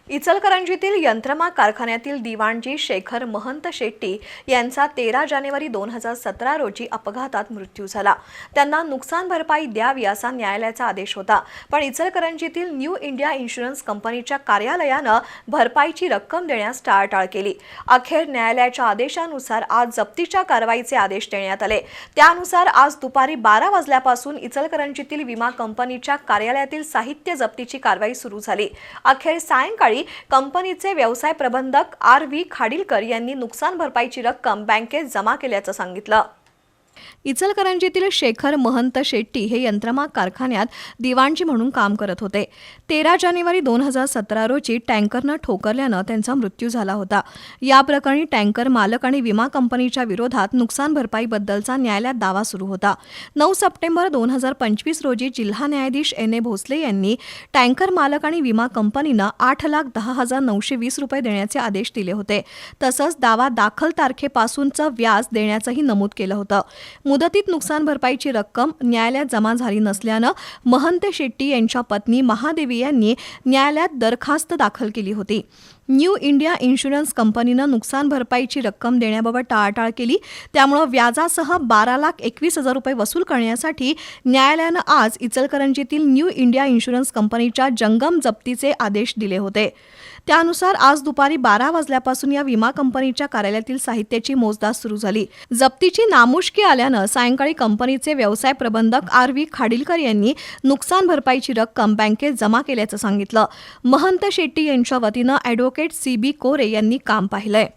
इचलकरंजीतील यंत्रमाग कारखान्यातील दिवाणजी शेखर महंत शेट्टी यांचा 13 जानेवारी 2017 रोजी अपघातात मृत्यू झाला। त्यांना नुकसान भरपाई द्यावी असा न्यायालयाचा आदेश होता, पण इचलकरंजीतील न्यू इंडिया इन्शुरन्स कंपनीच्या कार्यालयानं भरपाईची रक्कम देण्यास टाळाटाळ केली। अखेर न्यायालयाच्या आदेशानुसार आज जप्तीच्या कारवाईचे आदेश देण्यात आले। त्यानुसार आज दुपारी 12 वाजल्यापासून इचलकरंजीतील विमा कंपनीच्या कार्यालयातील साहित्य जप्तीची कारवाई सुरू झाली। अखेर सायंकाळी कंपनीचे व्यवसाय प्रबंधक RV खाडीलकर यांनी नुकसान भरपाईची रक्कम बँकेत जमा केल्याचं सांगितलं। इचलकरंजीतील शेखर महंत शेट्टी हे यंत्रमाग कारखान्यात दिवाणजी म्हणून काम करत होते। 13 जानेवारी 2017 रोजी टँकरनं ठोकरल्यानं त्यांचा मृत्यू झाला होता। या प्रकरणी टँकर मालक आणि विमा कंपनीच्या विरोधात नुकसान भरपाईबद्दलचा न्यायालयात दावा सुरू होता। 9 सप्टेंबर 2025 रोजी जिल्हा न्यायाधीश NA भोसले यांनी टँकर मालक आणि विमा कंपनीनं 8,10,920 रुपये देण्याचे आदेश दिले होते। तसंच दावा दाखल तारखेपासूनचं व्याज देण्याचंही नमूद केलं होतं। मुदतीत नुकसान भरपाईची रक्कम न्यायालयात जमा झाली नसल्यानं महंत शेट्टी यांच्या पत्नी महादेवी यांनी न्यायालयात दरखास्त दाखल केली होती। न्यू इंडिया इन्शुरन्स कंपनीनं नुकसान भरपाईची रक्कम देण्याबाबत टाळाटाळ केली। त्यामुळे व्याजासह 12,21,000 रुपये वसूल करण्यासाठी न्यायालयानं आज इचलकरंजीतील न्यू इंडिया इन्शुरन्स कंपनीच्या जंगम जप्तीचे आदेश दिले होते। त्यानुसार आज दुपारी 12 वाजल्यापासून या विमा कंपनीच्या कार्यालयातील साहित्याची मोजदाद सुरू झाली। जप्तीची नामुष्की आल्यानं सायंकाळी कंपनीचे व्यवसाय प्रबंधक RV खाडीलकर यांनी नुकसान भरपाईची रक्कम बँकेत जमा केल्याचं सांगितलं। महंत शेट्टी यांच्या वतीनं ॲडव्होकेट CB कोरे यांनी काम पाहिलंय।